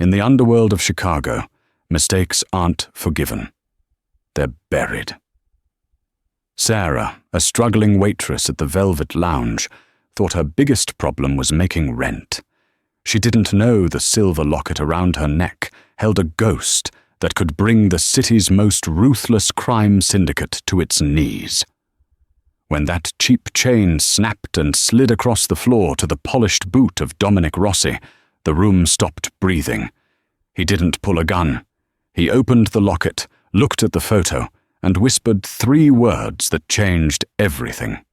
In the underworld of Chicago, mistakes aren't forgiven. They're buried. Sarah, a struggling waitress at the Velvet Lounge, thought her biggest problem was making rent. She didn't know the silver locket around her neck held a ghost that could bring the city's most ruthless crime syndicate to its knees. When that cheap chain snapped and slid across the floor to the polished boot of Dominic Rossi, the room stopped breathing. He didn't pull a gun. He opened the locket, looked at the photo, and whispered 3 words that changed everything.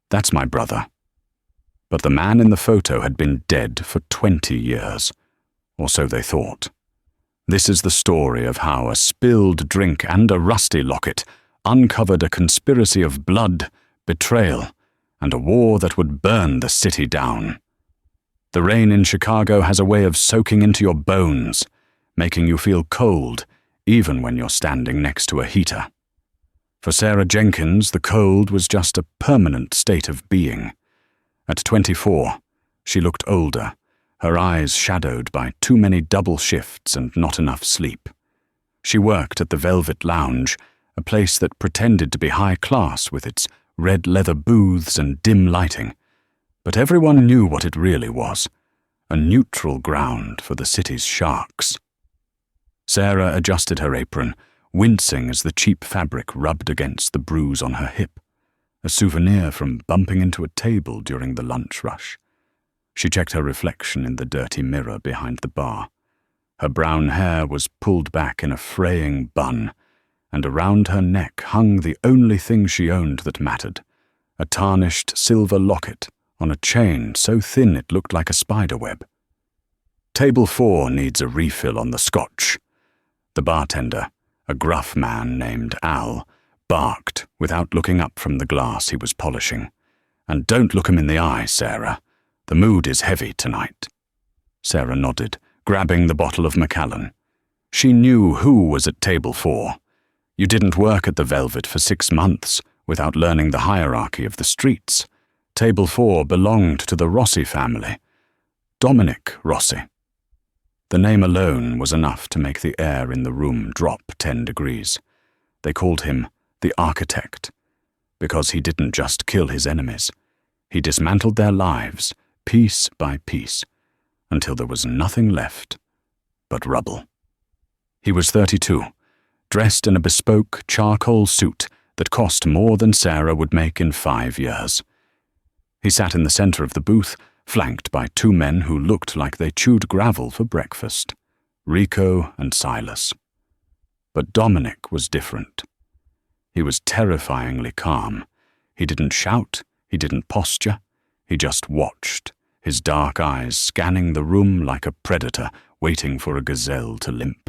"That's my brother." But the man in the photo had been dead for 20 years, or so they thought. This is the story of how a spilled drink and a rusty locket uncovered a conspiracy of blood, betrayal, and a war that would burn the city down. The rain in Chicago has a way of soaking into your bones, making you feel cold, even when you're standing next to a heater. For Sarah Jenkins, the cold was just a permanent state of being. At 24, she looked older, her eyes shadowed by too many double shifts and not enough sleep. She worked at the Velvet Lounge, a place that pretended to be high class with its red leather booths and dim lighting. But everyone knew what it really was, a neutral ground for the city's sharks. Sarah adjusted her apron, wincing as the cheap fabric rubbed against the bruise on her hip, a souvenir from bumping into a table during the lunch rush. She checked her reflection in the dirty mirror behind the bar. Her brown hair was pulled back in a fraying bun, and around her neck hung the only thing she owned that mattered, a tarnished silver locket on a chain so thin it looked like a spiderweb. "Table 4 needs a refill on the scotch." The bartender, a gruff man named Al, barked without looking up from the glass he was polishing. "And don't look him in the eye, Sarah. The mood is heavy tonight." Sarah nodded, grabbing the bottle of Macallan. She knew who was at table 4. You didn't work at the Velvet for 6 months without learning the hierarchy of the streets. Table 4 belonged to the Rossi family. Dominic Rossi. The name alone was enough to make the air in the room drop 10 degrees. They called him the Architect, because he didn't just kill his enemies. He dismantled their lives, piece by piece, until there was nothing left but rubble. He was 32, dressed in a bespoke charcoal suit that cost more than Sarah would make in 5 years. He sat in the center of the booth, flanked by 2 men who looked like they chewed gravel for breakfast, Rico and Silas. But Dominic was different. He was terrifyingly calm. He didn't shout, he didn't posture, he just watched, his dark eyes scanning the room like a predator waiting for a gazelle to limp.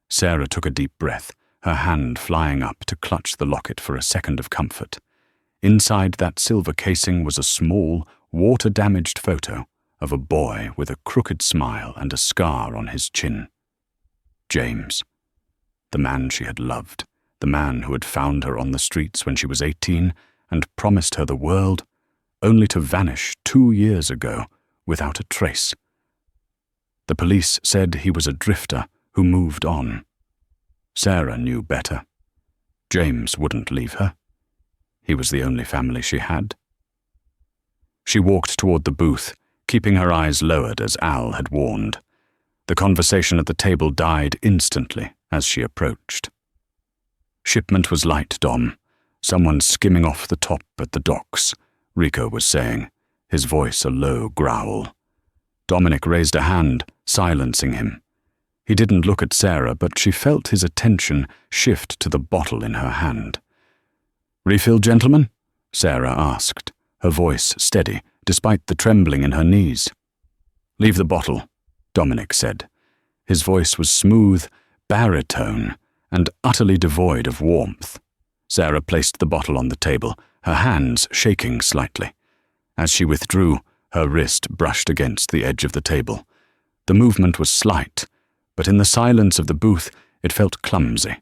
Sarah took a deep breath, her hand flying up to clutch the locket for a second of comfort. Inside that silver casing was a small, water-damaged photo of a boy with a crooked smile and a scar on his chin. James. The man she had loved, the man who had found her on the streets when she was 18 and promised her the world, only to vanish 2 years ago without a trace. The police said he was a drifter who moved on. Sarah knew better. James wouldn't leave her. He was the only family she had. She walked toward the booth, keeping her eyes lowered as Al had warned. The conversation at the table died instantly as she approached. "Shipment was light, Dom. Someone skimming off the top at the docks," Rico was saying, his voice a low growl. Dominic raised a hand, silencing him. He didn't look at Sarah, but she felt his attention shift to the bottle in her hand. "Refill, gentlemen?" Sarah asked, her voice steady, despite the trembling in her knees. "Leave the bottle," Dominic said. His voice was smooth, baritone, and utterly devoid of warmth. Sarah placed the bottle on the table, her hands shaking slightly. As she withdrew, her wrist brushed against the edge of the table. The movement was slight, but in the silence of the booth, it felt clumsy.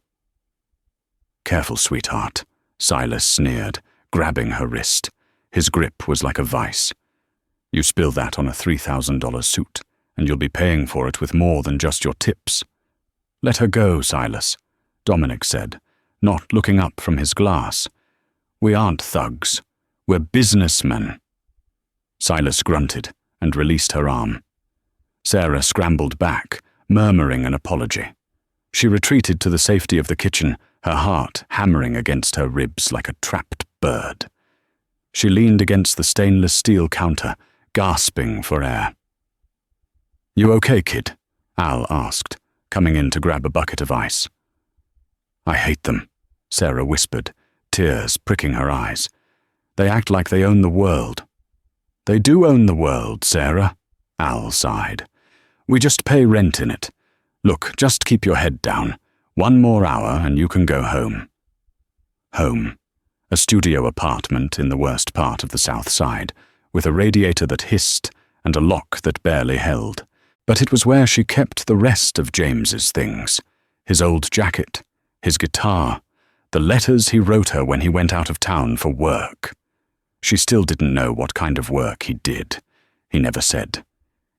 "Careful, sweetheart," Silas sneered, grabbing her wrist. His grip was like a vice. "You spill that on a $3,000 suit, and you'll be paying for it with more than just your tips." "Let her go, Silas," Dominic said, not looking up from his glass. "We aren't thugs. We're businessmen." Silas grunted and released her arm. Sarah scrambled back, murmuring an apology. She retreated to the safety of the kitchen, her heart hammering against her ribs like a trapped bird. She leaned against the stainless steel counter, gasping for air. "You okay, kid?" Al asked, coming in to grab a bucket of ice. "I hate them," Sarah whispered, tears pricking her eyes. "They act like they own the world." "They do own the world, Sarah," Al sighed. "We just pay rent in it. Look, just keep your head down. 1 more hour and you can go home." Home. A studio apartment in the worst part of the South Side, with a radiator that hissed and a lock that barely held. But it was where she kept the rest of James's things. His old jacket, his guitar, the letters he wrote her when he went out of town for work. She still didn't know what kind of work he did. He never said.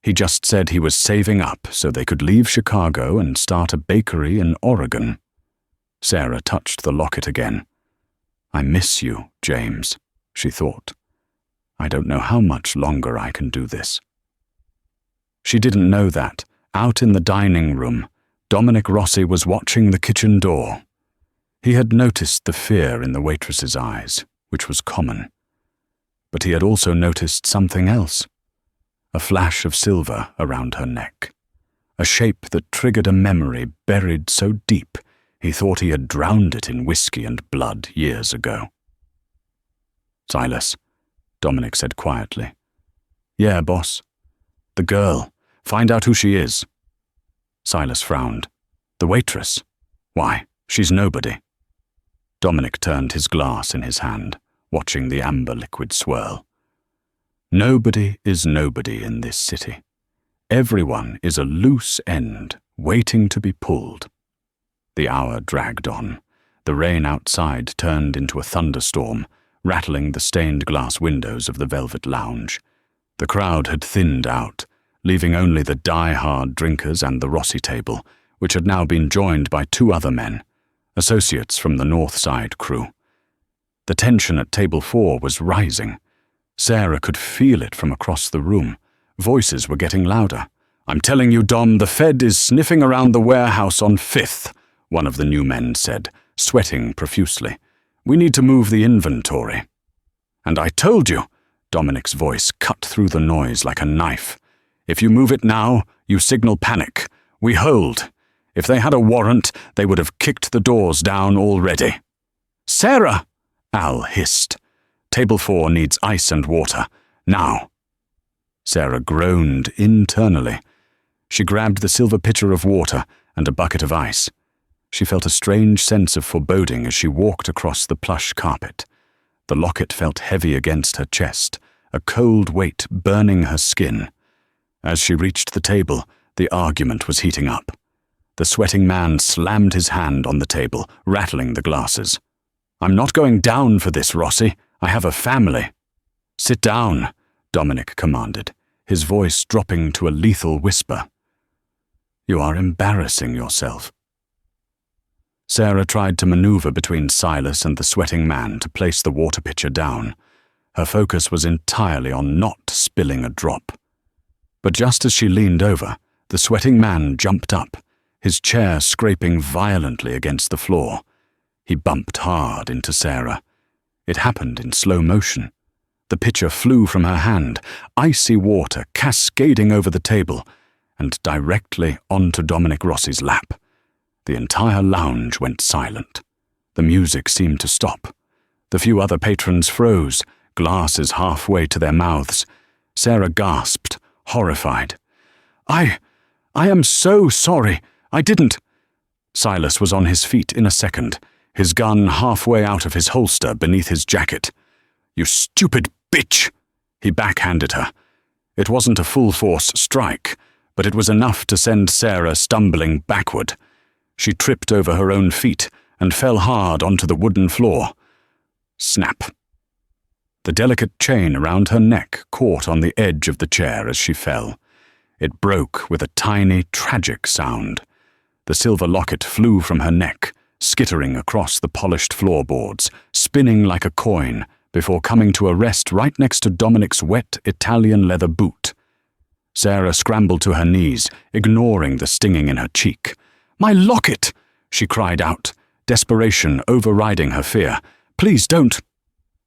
He just said he was saving up so they could leave Chicago and start a bakery in Oregon. Sarah touched the locket again. "I miss you, James," she thought. "I don't know how much longer I can do this." She didn't know that, out in the dining room, Dominic Rossi was watching the kitchen door. He had noticed the fear in the waitress's eyes, which was common. But he had also noticed something else. A flash of silver around her neck. A shape that triggered a memory buried so deep he thought he had drowned it in whiskey and blood years ago. "Silas," Dominic said quietly. "Yeah, boss." "The girl. Find out who she is." Silas frowned. "The waitress? Why, she's nobody." Dominic turned his glass in his hand, watching the amber liquid swirl. "Nobody is nobody in this city. Everyone is a loose end, waiting to be pulled." The hour dragged on. The rain outside turned into a thunderstorm, rattling the stained glass windows of the Velvet Lounge. The crowd had thinned out, leaving only the die-hard drinkers and the Rossi table, which had now been joined by 2 other men, associates from the North Side crew. The tension at table 4 was rising. Sarah could feel it from across the room. Voices were getting louder. "I'm telling you, Dom, the Fed is sniffing around the warehouse on 5th, one of the new men said, sweating profusely. "We need to move the inventory." "And I told you," Dominic's voice cut through the noise like a knife. "If you move it now, you signal panic. We hold. If they had a warrant, they would have kicked the doors down already." "Sarah!" Al hissed. "Table 4 needs ice and water. Now." Sarah groaned internally. She grabbed the silver pitcher of water and a bucket of ice. She felt a strange sense of foreboding as she walked across the plush carpet. The locket felt heavy against her chest, a cold weight burning her skin. As she reached the table, the argument was heating up. The sweating man slammed his hand on the table, rattling the glasses. "I'm not going down for this, Rossi. I have a family." "Sit down," Dominic commanded, his voice dropping to a lethal whisper. "You are embarrassing yourself." Sarah tried to maneuver between Silas and the sweating man to place the water pitcher down. Her focus was entirely on not spilling a drop. But just as she leaned over, the sweating man jumped up, his chair scraping violently against the floor. He bumped hard into Sarah. It happened in slow motion. The pitcher flew from her hand, icy water cascading over the table, and directly onto Dominic Rossi's lap. The entire lounge went silent. The music seemed to stop. The few other patrons froze, glasses halfway to their mouths. Sarah gasped, horrified. I am so sorry. I didn't." Silas was on his feet in a second, his gun halfway out of his holster beneath his jacket. "You stupid bitch!" he backhanded her. It wasn't a full-force strike, but it was enough to send Sarah stumbling backward. She tripped over her own feet and fell hard onto the wooden floor. Snap. The delicate chain around her neck caught on the edge of the chair as she fell. It broke with a tiny, tragic sound. The silver locket flew from her neck, skittering across the polished floorboards, spinning like a coin, before coming to a rest right next to Dominic's wet Italian leather boot. Sarah scrambled to her knees, ignoring the stinging in her cheek. "My locket!" she cried out, desperation overriding her fear. "Please don't."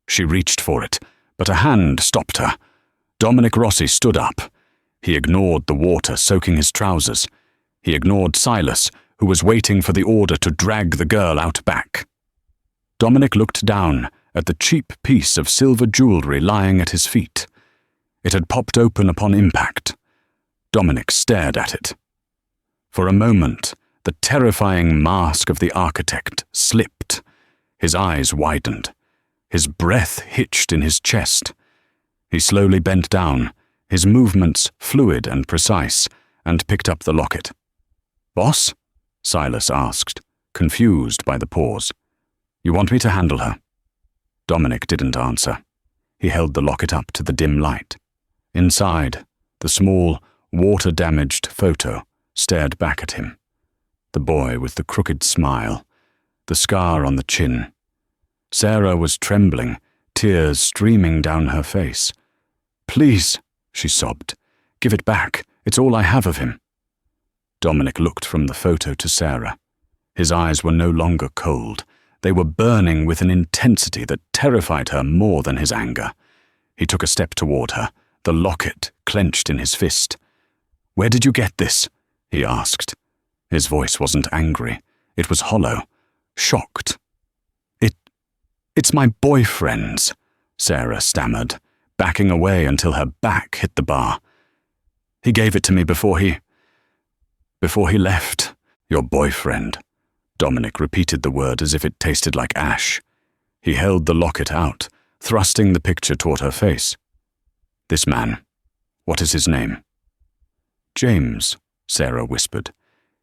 She reached for it, but a hand stopped her. Dominic Rossi stood up. He ignored the water soaking his trousers. He ignored Silas, who was waiting for the order to drag the girl out back. Dominic looked down at the cheap piece of silver jewelry lying at his feet. It had popped open upon impact. Dominic stared at it. For a moment, the terrifying mask of the architect slipped. His eyes widened. His breath hitched in his chest. He slowly bent down, his movements fluid and precise, and picked up the locket. "Boss?" Silas asked, confused by the pause. "You want me to handle her?" Dominic didn't answer. He held the locket up to the dim light. Inside, the small, water-damaged photo stared back at him. The boy with the crooked smile, the scar on the chin. Sarah was trembling, tears streaming down her face. "Please," she sobbed, "give it back. It's all I have of him." Dominic looked from the photo to Sarah. His eyes were no longer cold. They were burning with an intensity that terrified her more than his anger. He took a step toward her, the locket clenched in his fist. "Where did you get this?" he asked. His voice wasn't angry. It was hollow, shocked. It's my boyfriend's," Sarah stammered, backing away until her back hit the bar. "He gave it to me before he left." "Your boyfriend." Dominic repeated the word as if it tasted like ash. He held the locket out, thrusting the picture toward her face. "This man, what is his name?" "James," Sarah whispered.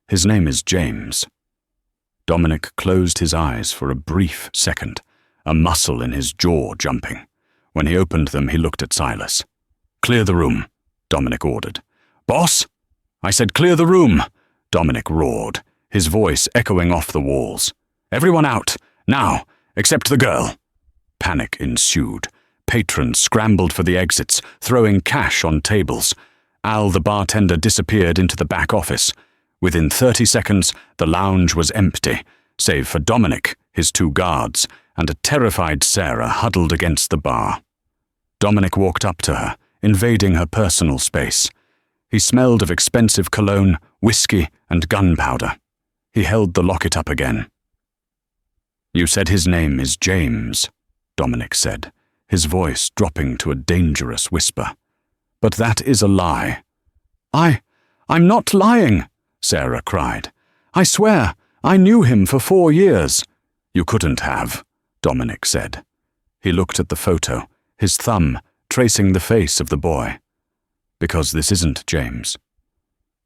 "His name is James." Dominic closed his eyes for a brief second, a muscle in his jaw jumping. When he opened them, he looked at Silas. "Clear the room," Dominic ordered. "Boss?" "I said clear the room," Dominic roared, his voice echoing off the walls. "Everyone out, now, except the girl." Panic ensued. Patrons scrambled for the exits, throwing cash on tables. Al, the bartender, disappeared into the back office. Within 30 seconds, the lounge was empty, save for Dominic, his two guards, and a terrified Sarah huddled against the bar. Dominic walked up to her, invading her personal space. He smelled of expensive cologne, whiskey, and gunpowder. He held the locket up again. "You said his name is James," Dominic said, his voice dropping to a dangerous whisper. "But that is a lie." I'm not lying," Sarah cried. "I swear, I knew him for 4 years." "You couldn't have," Dominic said. He looked at the photo, his thumb tracing the face of the boy. "Because this isn't James."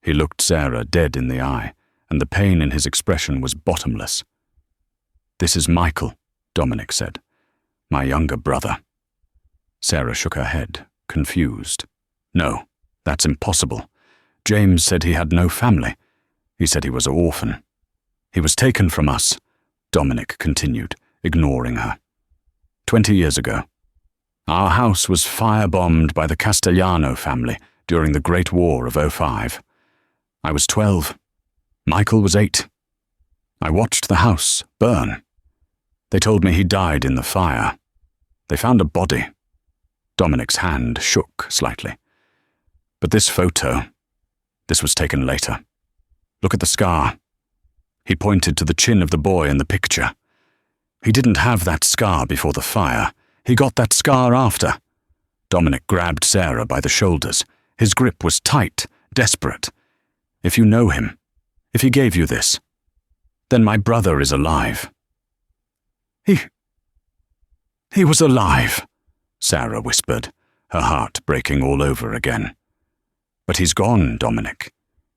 He looked Sarah dead in the eye, and the pain in his expression was bottomless. "This is Michael," Dominic said. "My younger brother." Sarah shook her head, confused. "No, that's impossible. James said he had no family. He said he was an orphan. He was taken from us," Dominic continued, ignoring her. 20 years ago. Our house was firebombed by the Castellano family during the Great War of '05. I was 12. Michael was 8. I watched the house burn. They told me he died in the fire. They found a body. Dominic's hand shook slightly. "But this photo, this was taken later. Look at the scar." He pointed to the chin of the boy in the picture. "He didn't have that scar before the fire. He got that scar after." Dominic grabbed Sarah by the shoulders. His grip was tight, desperate. "If you know him, if he gave you this, then my brother is alive." He was alive," Sarah whispered, her heart breaking all over again. "But he's gone, Dominic.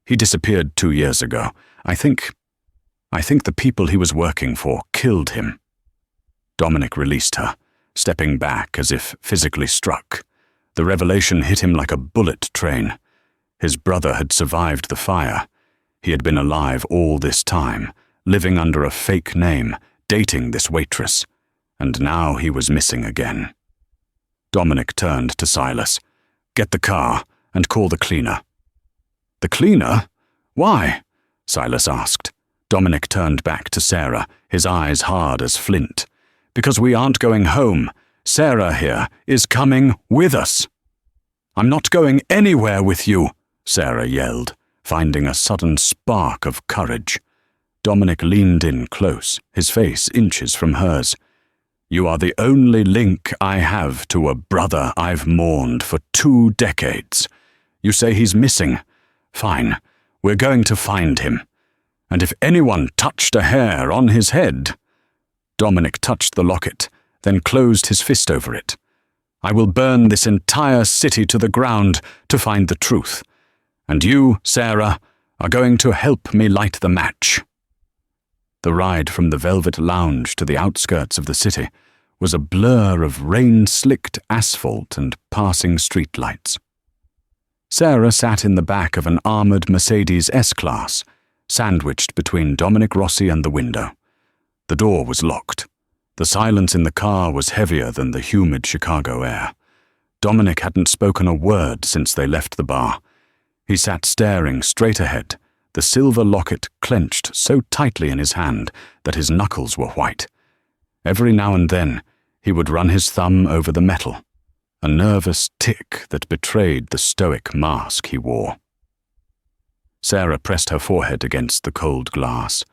He disappeared 2 years ago. I think the people he was working for killed him." Dominic released her, stepping back as if physically struck. The revelation hit him like a bullet train. His brother had survived the fire. He had been alive all this time, living under a fake name, dating this waitress, and now he was missing again. Dominic turned to Silas. "Get the car and call the cleaner." "The cleaner? Why?" Silas asked. Dominic turned back to Sarah, his eyes hard as flint. "Because we aren't going home. Sarah here is coming with us." "I'm not going anywhere with you," Sarah yelled, finding a sudden spark of courage. Dominic leaned in close, his face inches from hers. "You are the only link I have to a brother I've mourned for 2 decades. You say he's missing. Fine, we're going to find him. And if anyone touched a hair on his head—" Dominic touched the locket, then closed his fist over it. "I will burn this entire city to the ground to find the truth. And you, Sarah, are going to help me light the match." The ride from the Velvet Lounge to the outskirts of the city was a blur of rain-slicked asphalt and passing streetlights. Sarah sat in the back of an armored Mercedes S-Class, sandwiched between Dominic Rossi and the window. The door was locked. The silence in the car was heavier than the humid Chicago air. Dominic hadn't spoken a word since they left the bar. He sat staring straight ahead, the silver locket clenched so tightly in his hand that his knuckles were white. Every now and then, he would run his thumb over the metal, a nervous tick that betrayed the stoic mask he wore. Sarah pressed her forehead against the cold glass.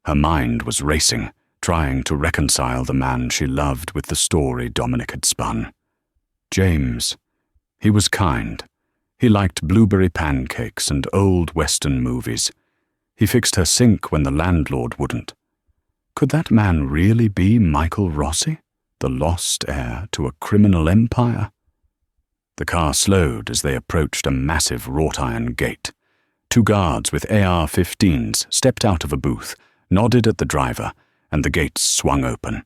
Her mind was racing, trying to reconcile the man she loved with the story Dominic had spun. James. He was kind. He liked blueberry pancakes and old Western movies. He fixed her sink when the landlord wouldn't. Could that man really be Michael Rossi, the lost heir to a criminal empire? The car slowed as they approached a massive wrought-iron gate. 2 guards with AR-15s stepped out of a booth, nodded at the driver, and the gates swung open.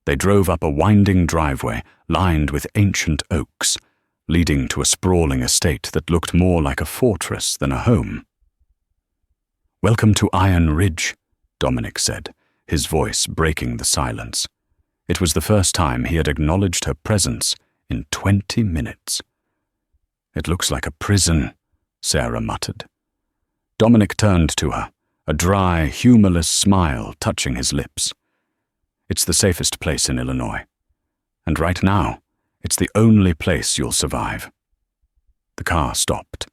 They drove up a winding driveway lined with ancient oaks, leading to a sprawling estate that looked more like a fortress than a home. "Welcome to Iron Ridge," Dominic said, his voice breaking the silence. It was the first time he had acknowledged her presence in 20 minutes. "It looks like a prison," Sarah muttered. Dominic turned to her, a dry, humorless smile touching his lips. "It's the safest place in Illinois. And right now, it's the only place you'll survive." The car stopped.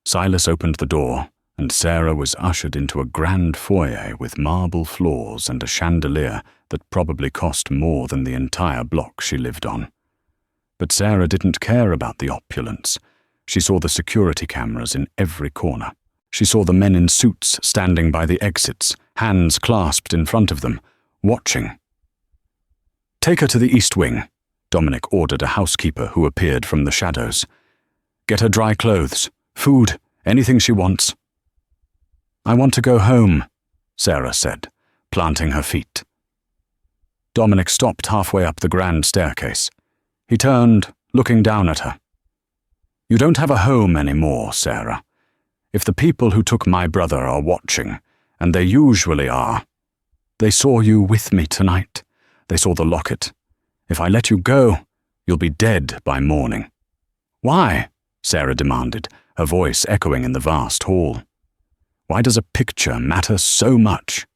Silas opened the door, and Sarah was ushered into a grand foyer with marble floors and a chandelier that probably cost more than the entire block she lived on. But Sarah didn't care about the opulence. She saw the security cameras in every corner. She saw the men in suits standing by the exits, hands clasped in front of them, watching. "Take her to the East Wing," Dominic ordered a housekeeper who appeared from the shadows. "Get her dry clothes, food, anything she wants." "I want to go home," Sarah said, planting her feet. Dominic stopped halfway up the grand staircase. He turned, looking down at her. "You don't have a home anymore, Sarah. If the people who took my brother are watching, and they usually are, they saw you with me tonight. They saw the locket. If I let you go, you'll be dead by morning." "Why?" Sarah demanded, her voice echoing in the vast hall. "Why does a picture matter so much?"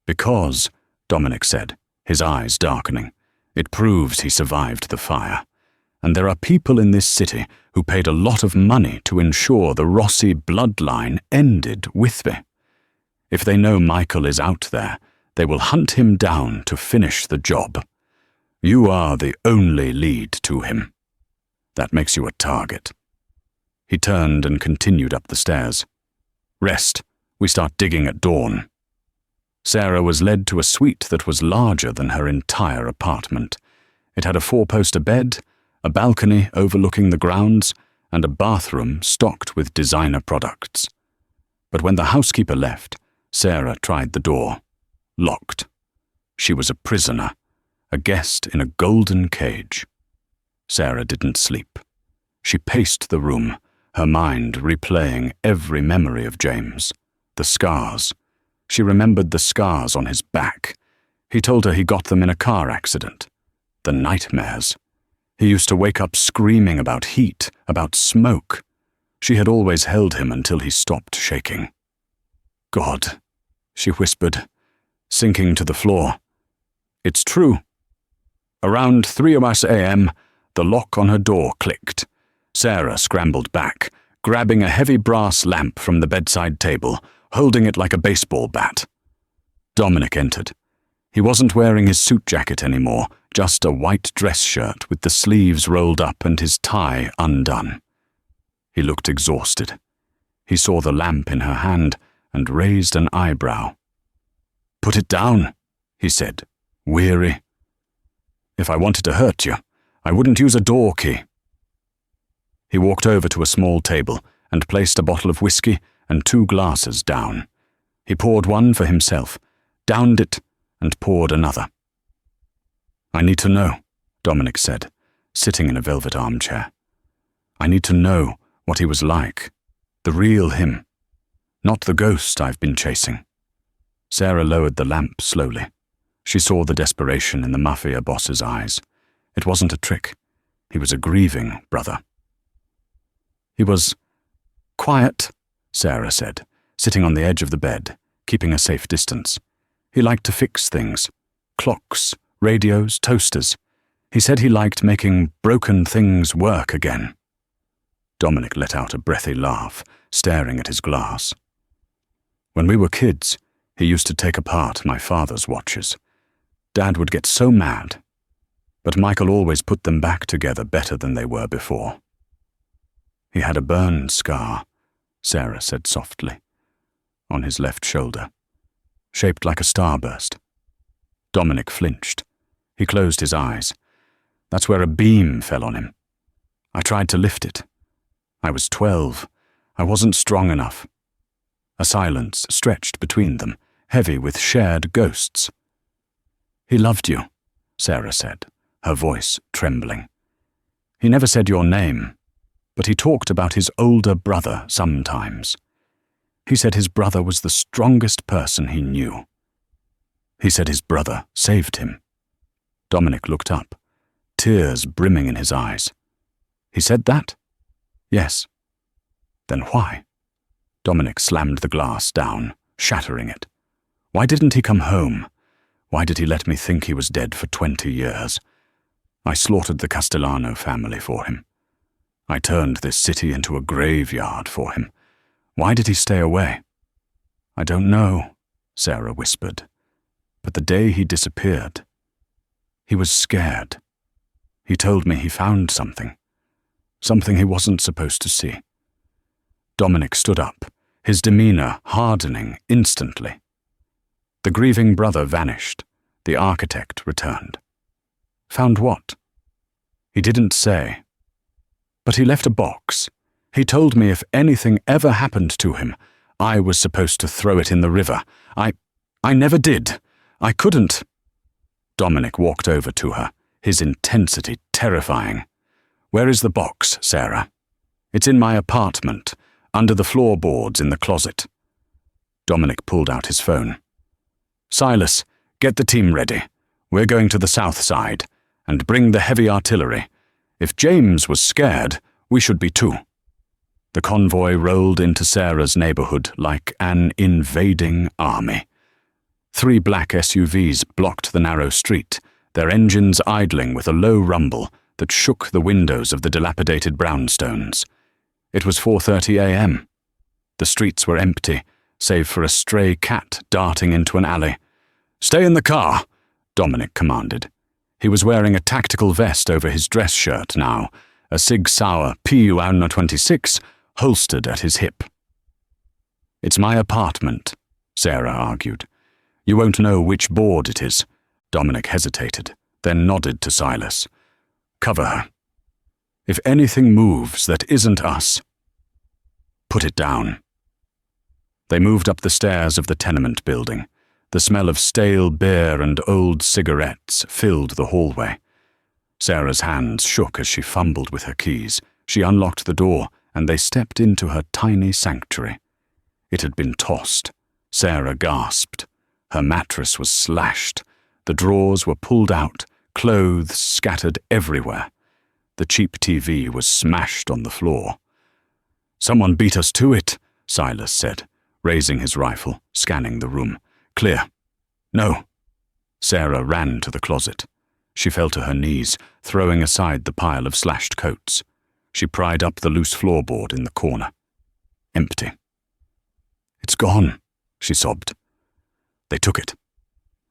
"Because," Dominic said, his eyes darkening, "it proves he survived the fire. And there are people in this city who paid a lot of money to ensure the Rossi bloodline ended with me. If they know Michael is out there, they will hunt him down to finish the job. You are the only lead to him. That makes you a target." He turned and continued up the stairs. "Rest. We start digging at dawn." Sarah was led to a suite that was larger than her entire apartment. It had a 4-poster bed, a balcony overlooking the grounds, and a bathroom stocked with designer products. But when the housekeeper left, Sarah tried the door. Locked. She was a prisoner, a guest in a golden cage. Sarah didn't sleep. She paced the room, her mind replaying every memory of James. The scars. She remembered the scars on his back. He told her he got them in a car accident. The nightmares. He used to wake up screaming about heat, about smoke. She had always held him until he stopped shaking. God, she whispered, sinking to the floor. It's true. Around 3:00 a.m., the lock on her door clicked. Sarah scrambled back, grabbing a heavy brass lamp from the bedside table, holding it like a baseball bat. Dominic entered. He wasn't wearing his suit jacket anymore, just a white dress shirt with the sleeves rolled up and his tie undone. He looked exhausted. He saw the lamp in her hand and raised an eyebrow. "Put it down," he said, weary. "If I wanted to hurt you, I wouldn't use a door key." He walked over to a small table and placed a bottle of whiskey and 2 glasses down. He poured one for himself, downed it, and poured another. "I need to know," Dominic said, sitting in a velvet armchair. "I need to know what he was like, the real him, not the ghost I've been chasing." Sarah lowered the lamp slowly. She saw the desperation in the Mafia Boss's eyes. It wasn't a trick. He was a grieving brother. He was quiet, Sarah said, sitting on the edge of the bed, keeping a safe distance. He liked to fix things. Clocks, radios, toasters. He said he liked making broken things work again. Dominic let out a breathy laugh, staring at his glass. "When we were kids, he used to take apart my father's watches. Dad would get so mad, but Michael always put them back together better than they were before." "He had a burn scar," Sarah said softly, "on his left shoulder, shaped like a starburst." Dominic flinched. He closed his eyes. "That's where a beam fell on him. I tried to lift it. I was 12. I wasn't strong enough." A silence stretched between them, heavy with shared ghosts. "He loved you," Sarah said, her voice trembling. "He never said your name, but he talked about his older brother sometimes. He said his brother was the strongest person he knew. He said his brother saved him." Dominic looked up, tears brimming in his eyes. "He said that?" "Yes." "Then why?" Dominic slammed the glass down, shattering it. "Why didn't he come home? Why did he let me think he was dead for 20 years? I slaughtered the Castellano family for him. I turned this city into a graveyard for him. Why did he stay away?" "I don't know," Sarah whispered. "But the day he disappeared, he was scared. He told me he found something he wasn't supposed to see." Dominic stood up, his demeanor hardening instantly. The grieving brother vanished. The architect returned. "Found what?" "He didn't say. But he left a box. He told me if anything ever happened to him, I was supposed to throw it in the river. I never did. I couldn't." Dominic walked over to her, his intensity terrifying. "Where is the box, Sarah?" "It's in my apartment, under the floorboards in the closet." Dominic pulled out his phone. "Silas, get the team ready. We're going to the south side, and bring the heavy artillery. If James was scared, we should be too." The convoy rolled into Sarah's neighborhood like an invading army. 3 black SUVs blocked the narrow street, their engines idling with a low rumble that shook the windows of the dilapidated brownstones. It was 4:30 a.m. The streets were empty, save for a stray cat darting into an alley. "Stay in the car," Dominic commanded. He was wearing a tactical vest over his dress shirt now, a Sig Sauer PU-26 holstered at his hip. "It's my apartment," Sarah argued. "You won't know which board it is." Dominic hesitated, then nodded to Silas. "Cover her. If anything moves that isn't us, put it down." They moved up the stairs of the tenement building. The smell of stale beer and old cigarettes filled the hallway. Sarah's hands shook as she fumbled with her keys. She unlocked the door and they stepped into her tiny sanctuary. It had been tossed. Sarah gasped. Her mattress was slashed. The drawers were pulled out, clothes scattered everywhere. The cheap TV was smashed on the floor. "Someone beat us to it," Silas said, raising his rifle, scanning the room. "Clear." "No." Sarah ran to the closet. She fell to her knees, throwing aside the pile of slashed coats. She pried up the loose floorboard in the corner. Empty. "It's gone," she sobbed. "They took it.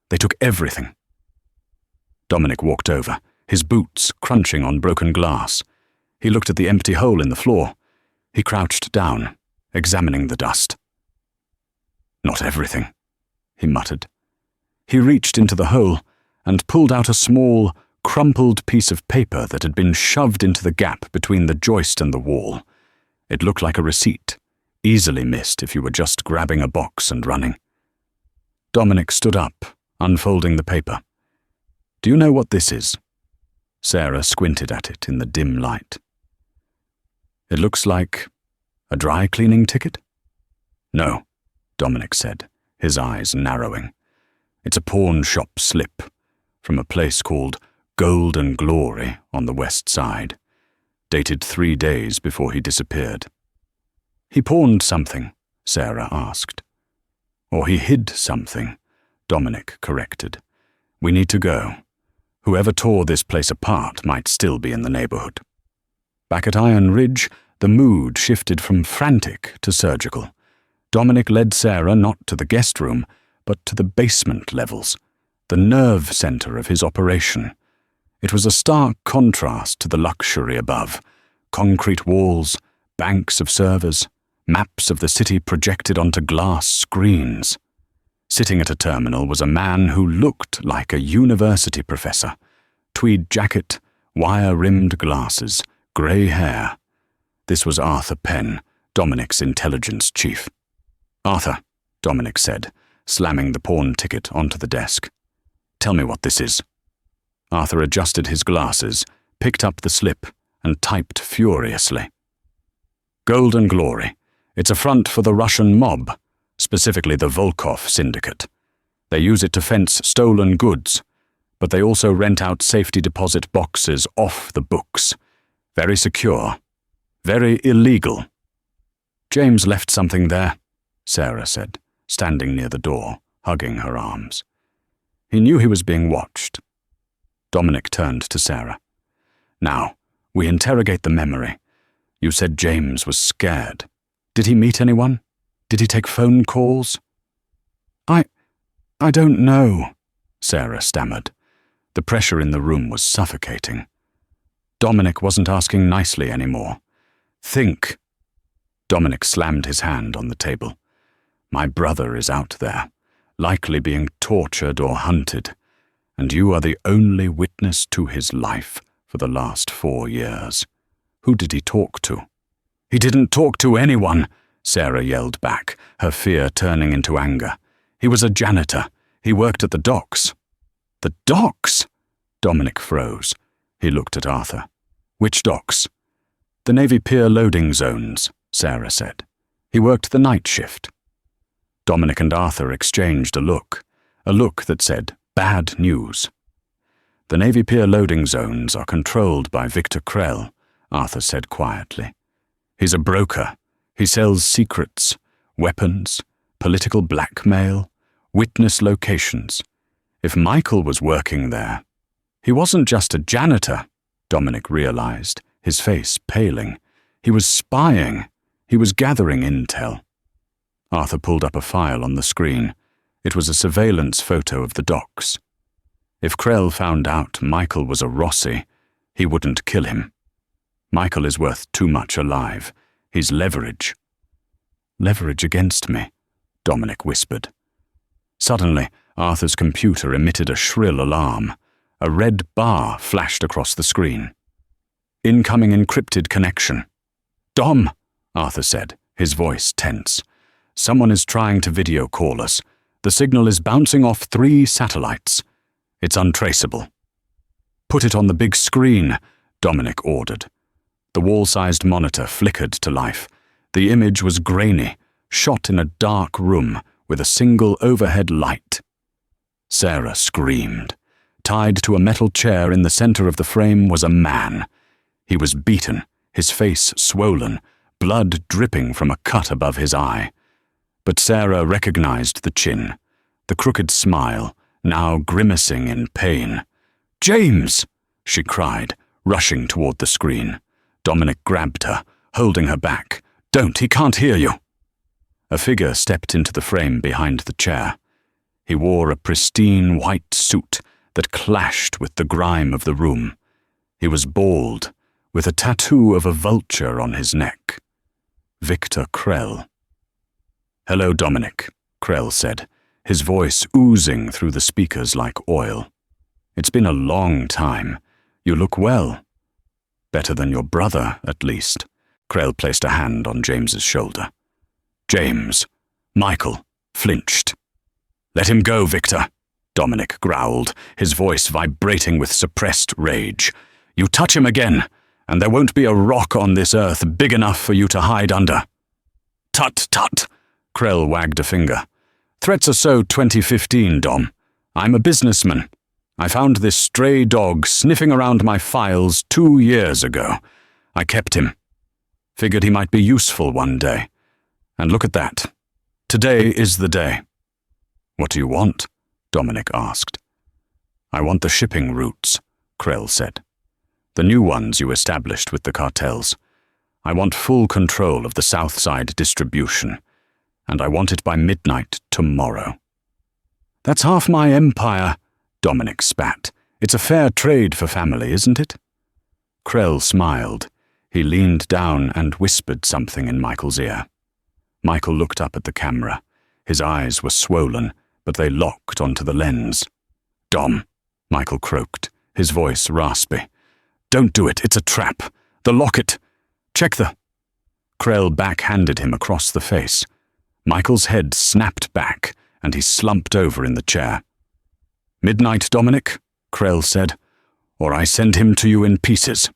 They took everything." Dominic walked over, his boots crunching on broken glass. He looked at the empty hole in the floor. He crouched down, examining the dust. "Not everything," he muttered. He reached into the hole and pulled out a small, crumpled piece of paper that had been shoved into the gap between the joist and the wall. It looked like a receipt, easily missed if you were just grabbing a box and running. Dominic stood up, unfolding the paper. "Do you know what this is?" Sarah squinted at it in the dim light. "It looks like a dry cleaning ticket?" "No," Dominic said, his eyes narrowing. "It's a pawn shop slip from a place called Gold and Glory on the west side, dated 3 days before he disappeared." "He pawned something?" Sarah asked. "Or he hid something," Dominic corrected. "We need to go. Whoever tore this place apart might still be in the neighborhood." Back at Iron Ridge, the mood shifted from frantic to surgical. Dominic led Sarah not to the guest room, but to the basement levels, the nerve center of his operation. It was a stark contrast to the luxury above. Concrete walls, banks of servers, maps of the city projected onto glass screens. Sitting at a terminal was a man who looked like a university professor. Tweed jacket, wire-rimmed glasses, grey hair. This was Arthur Penn, Dominic's intelligence chief. "Arthur," Dominic said, slamming the pawn ticket onto the desk. "Tell me what this is." Arthur adjusted his glasses, picked up the slip, and typed furiously. "Gold and Glory. It's a front for the Russian mob, specifically the Volkov syndicate. They use it to fence stolen goods, but they also rent out safety deposit boxes off the books. Very secure. Very illegal." "James left something there," Sarah said, standing near the door, hugging her arms. He knew he was being watched. Dominic turned to Sarah. "Now, we interrogate the memory. You said James was scared. Did he meet anyone? Did he take phone calls?" I don't know," Sarah stammered. The pressure in the room was suffocating. Dominic wasn't asking nicely anymore. "Think." Dominic slammed his hand on the table. "My brother is out there, likely being tortured or hunted, and you are the only witness to his life for the last 4 years. Who did he talk to?" "He didn't talk to anyone," Sarah yelled back, her fear turning into anger. "He was a janitor. He worked at the docks." "The docks?" Dominic froze. He looked at Arthur. "Which docks?" "The Navy Pier loading zones," Sarah said. "He worked the night shift." Dominic and Arthur exchanged a look that said, "Bad news." "The Navy Pier loading zones are controlled by Victor Krell," Arthur said quietly. "He's a broker. He sells secrets, weapons, political blackmail, witness locations. If Michael was working there, he wasn't just a janitor," Dominic realized, his face paling. "He was spying. He was gathering intel." Arthur pulled up a file on the screen. It was a surveillance photo of the docks. If Krell found out Michael was a Rossi, he wouldn't kill him. Michael is worth too much alive. He's leverage. "Leverage against me," Dominic whispered. Suddenly, Arthur's computer emitted a shrill alarm. A red bar flashed across the screen. "Incoming encrypted connection." "Dom," Arthur said, his voice tense. "Someone is trying to video call us. The signal is bouncing off 3 satellites. It's untraceable." "Put it on the big screen," Dominic ordered. The wall-sized monitor flickered to life. The image was grainy, shot in a dark room with a single overhead light. Sarah screamed. Tied to a metal chair in the center of the frame was a man. He was beaten, his face swollen, blood dripping from a cut above his eye. But Sarah recognized the chin, the crooked smile, now grimacing in pain. "James!" she cried, rushing toward the screen. Dominic grabbed her, holding her back. "Don't, he can't hear you." A figure stepped into the frame behind the chair. He wore a pristine white suit that clashed with the grime of the room. He was bald, with a tattoo of a vulture on his neck. Victor Krell. "Hello, Dominic," Krell said, his voice oozing through the speakers like oil. "It's been a long time. You look well. Better than your brother, at least." Krell placed a hand on James's shoulder. James, Michael, flinched. "Let him go, Victor," Dominic growled, his voice vibrating with suppressed rage. "You touch him again, and there won't be a rock on this earth big enough for you to hide under." "Tut, tut," Krell wagged a finger. "Threats are so 2015, Dom. I'm a businessman. I found this stray dog sniffing around my files 2 years ago. I kept him. Figured he might be useful one day. And look at that. Today is the day." "What do you want?" Dominic asked. "I want the shipping routes," Krell said. "The new ones you established with the cartels. I want full control of the South Side distribution, and I want it by midnight tomorrow." "That's half my empire," Dominic spat. "It's a fair trade for family, isn't it?" Krell smiled. He leaned down and whispered something in Michael's ear. Michael looked up at the camera. His eyes were swollen, but they locked onto the lens. "Dom," Michael croaked, his voice raspy. "Don't do it, it's a trap. The Locket. Check the—" Krell backhanded him across the face. Michael's head snapped back, and he slumped over in the chair. "Midnight, Dominic," Krell said, "or I send him to you in pieces."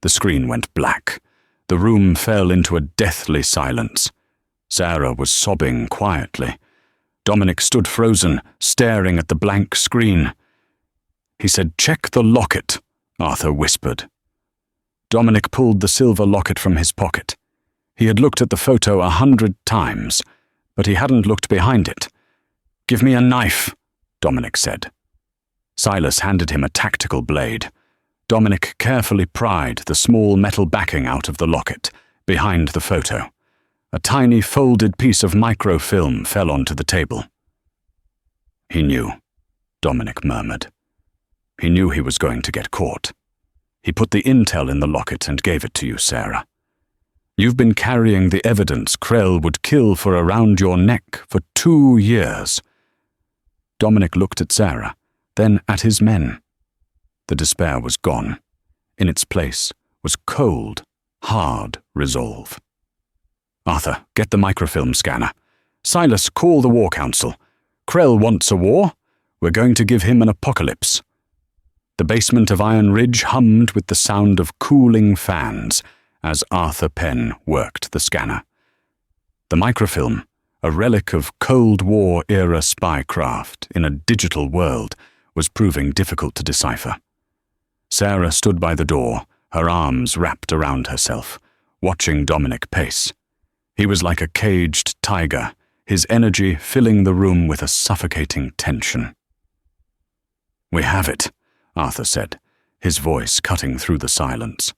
The screen went black. The room fell into a deathly silence. Sarah was sobbing quietly. Dominic stood frozen, staring at the blank screen. He said, "Check the locket," Arthur whispered. Dominic pulled the silver locket from his pocket. He had looked at the photo 100 times, but he hadn't looked behind it. "Give me a knife," Dominic said. Silas handed him a tactical blade. Dominic carefully pried the small metal backing out of the locket, behind the photo. A tiny folded piece of microfilm fell onto the table. "He knew," Dominic murmured. "He knew he was going to get caught. He put the intel in the locket and gave it to you, Sarah. You've been carrying the evidence Krell would kill for around your neck for 2 years." Dominic looked at Sarah, then at his men. The despair was gone. In its place was cold, hard resolve. "Arthur, get the microfilm scanner. Silas, call the War Council. Krell wants a war. We're going to give him an apocalypse." The basement of Iron Ridge hummed with the sound of cooling fans as Arthur Penn worked the scanner. The microfilm, a relic of Cold War-era spycraft in a digital world, was proving difficult to decipher. Sarah stood by the door, her arms wrapped around herself, watching Dominic pace. He was like a caged tiger, his energy filling the room with a suffocating tension. "We have it," Arthur said, his voice cutting through the silence.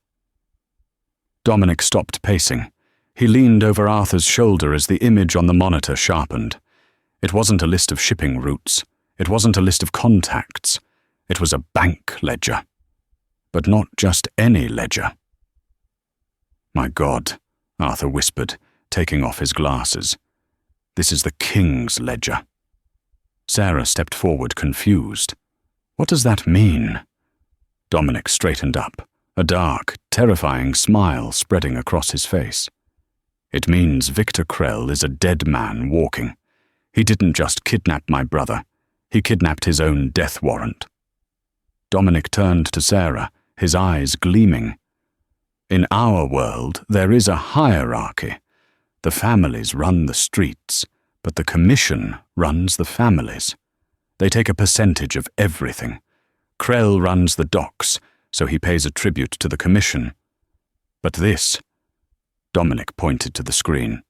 Dominic stopped pacing. He leaned over Arthur's shoulder as the image on the monitor sharpened. It wasn't a list of shipping routes. It wasn't a list of contacts. It was a bank ledger. But not just any ledger. "My God," Arthur whispered, taking off his glasses. "This is the King's ledger." Sarah stepped forward, confused. "What does that mean?" Dominic straightened up, a dark, terrifying smile spreading across his face. "It means Victor Krell is a dead man walking. He didn't just kidnap my brother. He kidnapped his own death warrant." Dominic turned to Sarah, his eyes gleaming. In our world, there is a hierarchy. The families run the streets, but the commission runs the families. They take a percentage of everything. Krell runs the docks, so he pays a tribute to the commission. But this, Dominic pointed to the screen,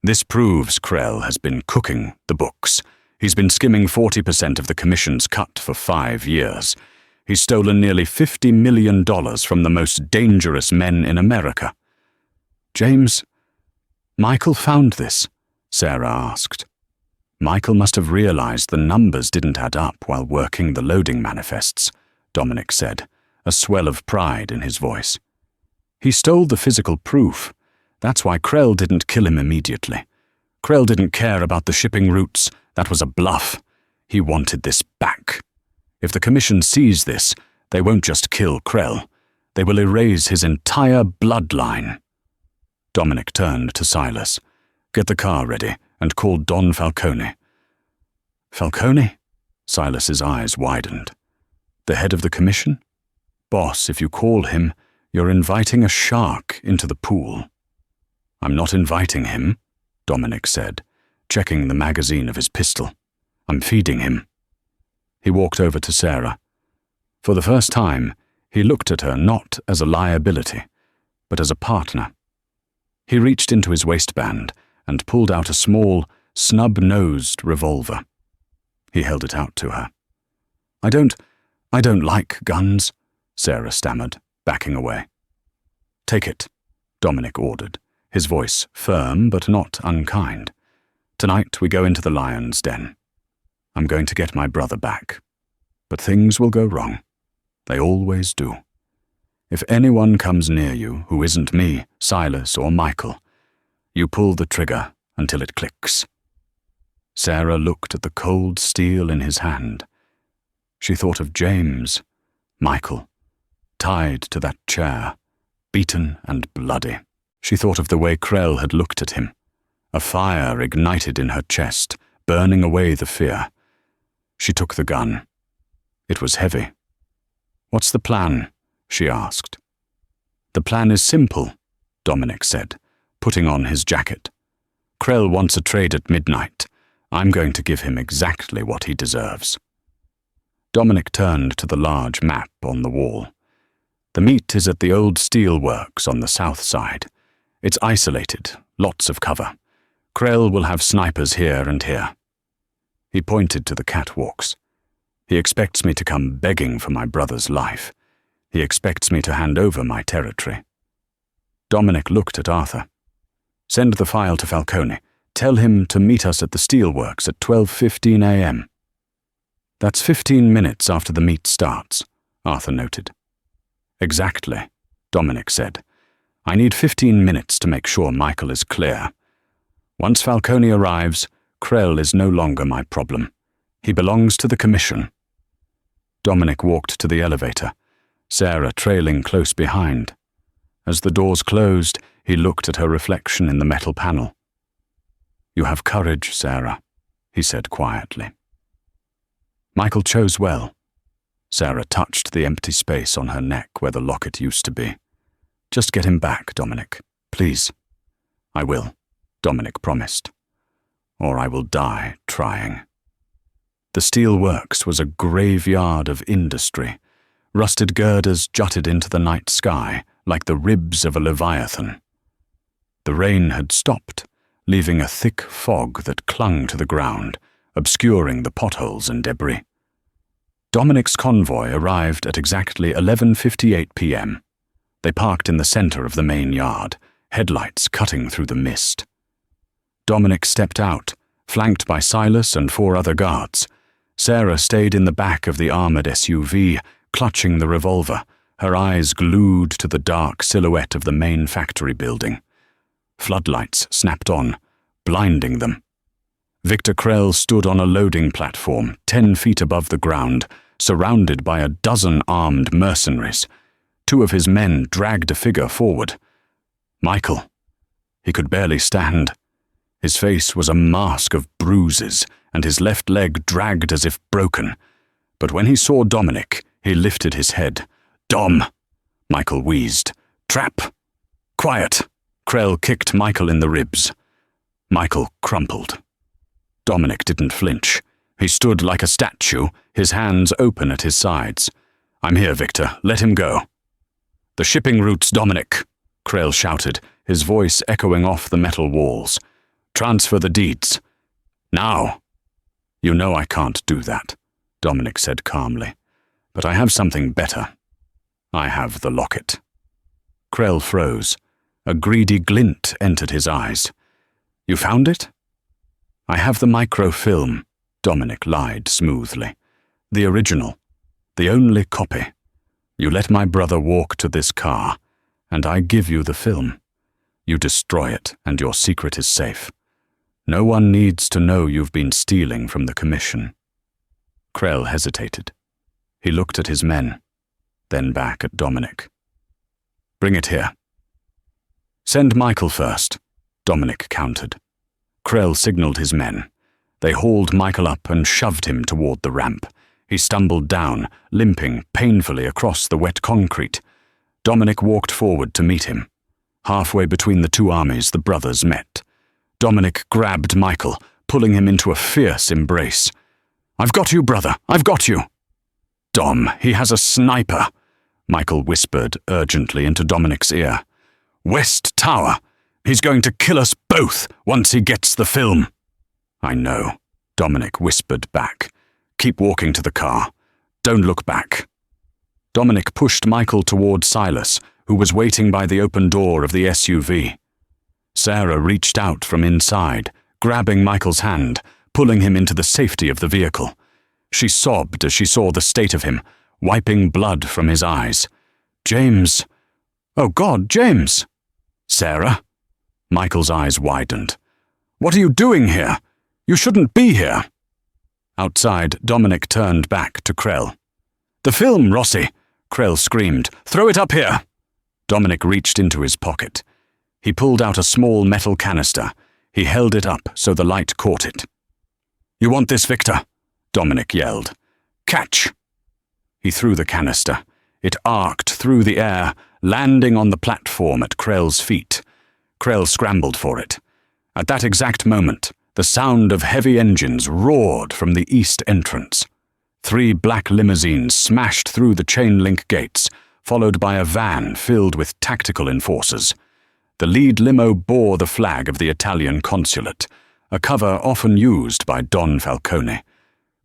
this proves Krell has been cooking the books. He's been skimming 40% of the commission's cut for 5 years. He's stolen nearly $50 million from the most dangerous men in America. James, Michael found this, Sarah asked. Michael must have realized the numbers didn't add up while working the loading manifests, Dominic said, a swell of pride in his voice. He stole the physical proof. That's why Krell didn't kill him immediately. Krell didn't care about the shipping routes. That was a bluff. He wanted this back. If the commission sees this, they won't just kill Krell. They will erase his entire bloodline. Dominic turned to Silas. Get the car ready and call Don Falcone. Falcone? Silas's eyes widened. The head of the commission? Boss, if you call him, you're inviting a shark into the pool. I'm not inviting him, Dominic said, checking the magazine of his pistol. I'm feeding him. He walked over to Sarah. For the first time, he looked at her not as a liability, but as a partner. He reached into his waistband and pulled out a small, snub-nosed revolver. He held it out to her. I don't like guns, Sarah stammered, backing away. Take it, Dominic ordered, his voice firm but not unkind. Tonight we go into the lion's den. I'm going to get my brother back. But things will go wrong. They always do. If anyone comes near you who isn't me, Silas, or Michael, you pull the trigger until it clicks. Sarah looked at the cold steel in his hand. She thought of James, Michael, tied to that chair, beaten and bloody. She thought of the way Krell had looked at him. A fire ignited in her chest, burning away the fear. She took the gun. It was heavy. What's the plan? She asked. The plan is simple, Dominic said, putting on his jacket. Krell wants a trade at midnight. I'm going to give him exactly what he deserves. Dominic turned to the large map on the wall. The meet is at the old steel works on the south side. It's isolated, lots of cover. Krell will have snipers here and here. He pointed to the catwalks. He expects me to come begging for my brother's life. He expects me to hand over my territory. Dominic looked at Arthur. Send the file to Falcone. Tell him to meet us at the steelworks at 12:15 a.m. That's 15 minutes after the meet starts, Arthur noted. Exactly, Dominic said. I need 15 minutes to make sure Michael is clear. Once Falcone arrives, Krell is no longer my problem. He belongs to the commission. Dominic walked to the elevator, Sarah trailing close behind. As the doors closed, he looked at her reflection in the metal panel. You have courage, Sarah, he said quietly. Michael chose well. Sarah touched the empty space on her neck where the locket used to be. Just get him back, Dominic, please. I will, Dominic promised. Or I will die trying. The steel works was a graveyard of industry. Rusted girders jutted into the night sky like the ribs of a leviathan. The rain had stopped, leaving a thick fog that clung to the ground, obscuring the potholes and debris. Dominic's convoy arrived at exactly 11:58 p.m. They parked in the center of the main yard, headlights cutting through the mist. Dominic stepped out, flanked by Silas and 4 other guards. Sarah stayed in the back of the armored SUV, clutching the revolver, her eyes glued to the dark silhouette of the main factory building. Floodlights snapped on, blinding them. Victor Krell stood on a loading platform 10 feet above the ground, surrounded by a dozen armed mercenaries. 2 of his men dragged a figure forward. Michael. He could barely stand. His face was a mask of bruises, and his left leg dragged as if broken. But when he saw Dominic, he lifted his head. Dom! Michael wheezed. Trap! Quiet! Krell kicked Michael in the ribs. Michael crumpled. Dominic didn't flinch. He stood like a statue, his hands open at his sides. I'm here, Victor. Let him go. The shipping routes, Dominic, Krell shouted, his voice echoing off the metal walls. Transfer the deeds. Now. You know I can't do that, Dominic said calmly. But I have something better. I have the locket. Krell froze. A greedy glint entered his eyes. You found it? I have the microfilm, Dominic lied smoothly. The original. The only copy. You let my brother walk to this car, and I give you the film. You destroy it, and your secret is safe. No one needs to know you've been stealing from the commission. Krell hesitated. He looked at his men, then back at Dominic. Bring it here. Send Michael first, Dominic countered. Krell signaled his men. They hauled Michael up and shoved him toward the ramp. He stumbled down, limping painfully across the wet concrete. Dominic walked forward to meet him. Halfway between the two armies, the brothers met. Dominic grabbed Michael, pulling him into a fierce embrace. I've got you, brother. I've got you. Dom, he has a sniper, Michael whispered urgently into Dominic's ear. West Tower. He's going to kill us both once he gets the film. I know, Dominic whispered back. Keep walking to the car. Don't look back. Dominic pushed Michael toward Silas, who was waiting by the open door of the SUV. Sarah reached out from inside, grabbing Michael's hand, pulling him into the safety of the vehicle. She sobbed as she saw the state of him, wiping blood from his eyes. James! Oh God, James! Sarah? Michael's eyes widened. What are you doing here? You shouldn't be here. Outside, Dominic turned back to Krell. The film, Rossi! Krell screamed. Throw it up here! Dominic reached into his pocket. He pulled out a small metal canister. He held it up so the light caught it. You want this, Victor? Dominic yelled. Catch! He threw the canister. It arced through the air, landing on the platform at Krell's feet. Krell scrambled for it. At that exact moment, the sound of heavy engines roared from the east entrance. 3 black limousines smashed through the chain-link gates, followed by a van filled with tactical enforcers. The lead limo bore the flag of the Italian consulate, a cover often used by Don Falcone.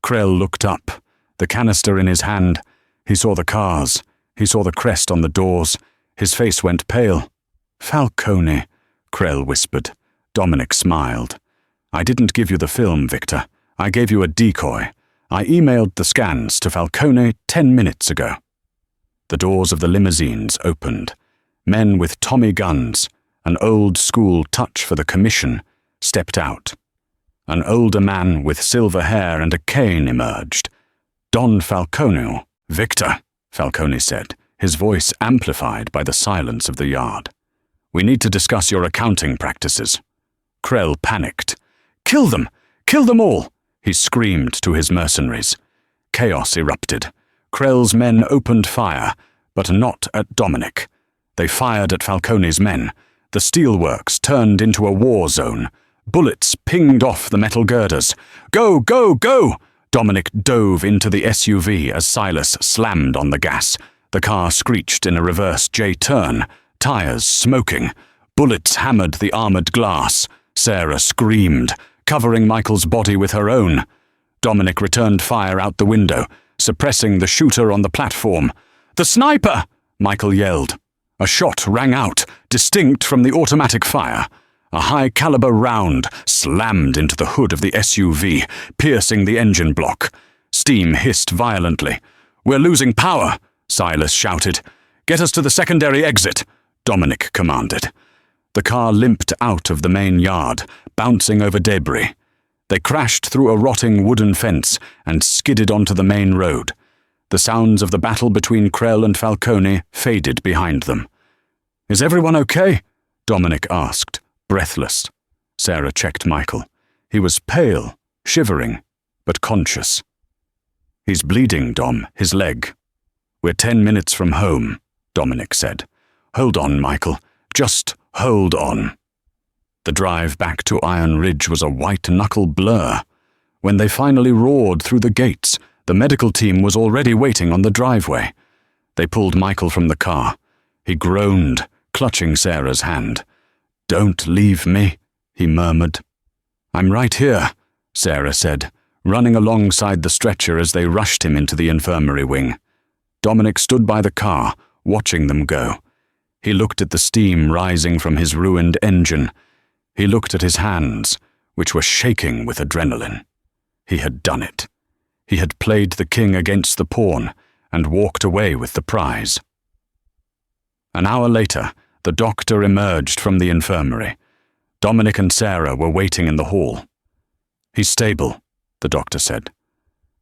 Krell looked up, the canister in his hand. He saw the cars. He saw the crest on the doors. His face went pale. Falcone, Krell whispered. Dominic smiled. I didn't give you the film, Victor. I gave you a decoy. I emailed the scans to Falcone 10 minutes ago. The doors of the limousines opened. Men with Tommy guns, an old-school touch for the commission, stepped out. An older man with silver hair and a cane emerged. Don Falcone. Victor, Falcone said, his voice amplified by the silence of the yard. We need to discuss your accounting practices. Krell panicked. Kill them! Kill them all! He screamed to his mercenaries. Chaos erupted. Krell's men opened fire, but not at Dominic. They fired at Falcone's men. The steelworks turned into a war zone. Bullets pinged off the metal girders. Go, go, go! Dominic dove into the SUV as Silas slammed on the gas. The car screeched in a reverse J-turn, tires smoking. Bullets hammered the armored glass. Sarah screamed, covering Michael's body with her own. Dominic returned fire out the window, suppressing the shooter on the platform. The sniper! Michael yelled. A shot rang out, distinct from the automatic fire. A high-caliber round slammed into the hood of the SUV, piercing the engine block. Steam hissed violently. We're losing power, Silas shouted. Get us to the secondary exit, Dominic commanded. The car limped out of the main yard, bouncing over debris. They crashed through a rotting wooden fence and skidded onto the main road. The sounds of the battle between Krell and Falcone faded behind them. Is everyone okay? Dominic asked, breathless. Sarah checked Michael. He was pale, shivering, but conscious. He's bleeding, Dom, his leg. We're 10 minutes from home, Dominic said. Hold on, Michael. Just hold on." The drive back to Iron Ridge was a white-knuckle blur. When they finally roared through the gates, the medical team was already waiting on the driveway. They pulled Michael from the car. He groaned, clutching Sarah's hand. "Don't leave me," he murmured. "I'm right here," Sarah said, running alongside the stretcher as they rushed him into the infirmary wing. Dominic stood by the car, watching them go. He looked at the steam rising from his ruined engine. He looked at his hands, which were shaking with adrenaline. He had done it. He had played the king against the pawn and walked away with the prize. An hour later, the doctor emerged from the infirmary. Dominic and Sarah were waiting in the hall. "He's stable," the doctor said.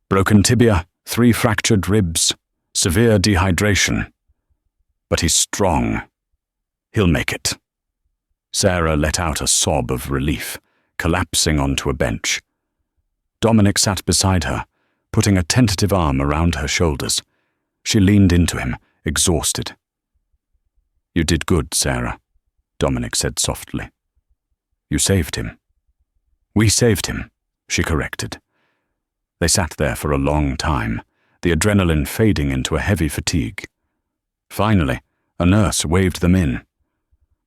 "Broken tibia, 3 fractured ribs, severe dehydration. But he's strong. He'll make it." Sarah let out a sob of relief, collapsing onto a bench. Dominic sat beside her, putting a tentative arm around her shoulders. She leaned into him, exhausted. "You did good, Sarah," Dominic said softly. "You saved him." "We saved him," she corrected. They sat there for a long time, the adrenaline fading into a heavy fatigue. Finally, a nurse waved them in.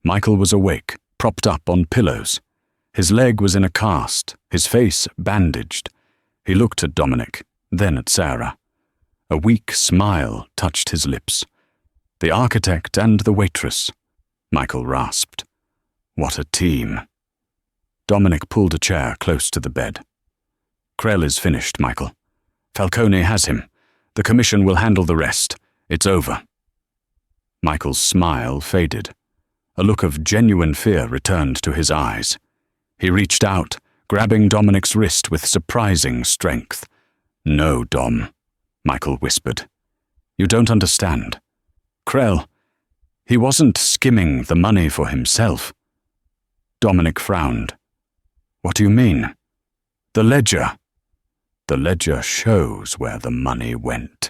Michael was awake, propped up on pillows. His leg was in a cast, his face bandaged. He looked at Dominic, then at Sarah. A weak smile touched his lips. "The architect and the waitress," Michael rasped. "What a team." Dominic pulled a chair close to the bed. "Krell is finished, Michael. Falcone has him. The commission will handle the rest. It's over." Michael's smile faded. A look of genuine fear returned to his eyes. He reached out, grabbing Dominic's wrist with surprising strength. "No, Dom," Michael whispered. "You don't understand. Krell, he wasn't skimming the money for himself." Dominic frowned. "What do you mean?" "The ledger." "The ledger shows where the money went,"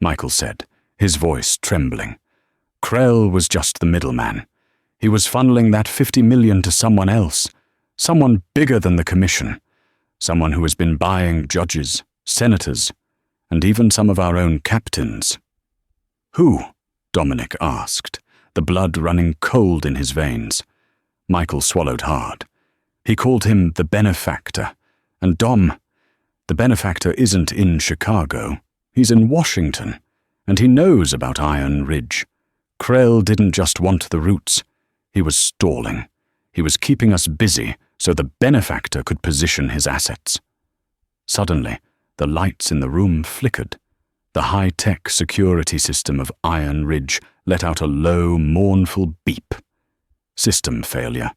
Michael said, his voice trembling. "Krell was just the middleman. He was funneling that 50 million to someone else, someone bigger than the commission, someone who has been buying judges, senators, and even some of our own captains." "Who?" Dominic asked, the blood running cold in his veins. Michael swallowed hard. He called him the benefactor. And Dom, the benefactor isn't in Chicago. He's in Washington, and he knows about Iron Ridge. Krell didn't just want the roots. He was stalling. He was keeping us busy so the benefactor could position his assets. Suddenly, the lights in the room flickered. The high-tech security system of Iron Ridge let out a low, mournful beep. System failure.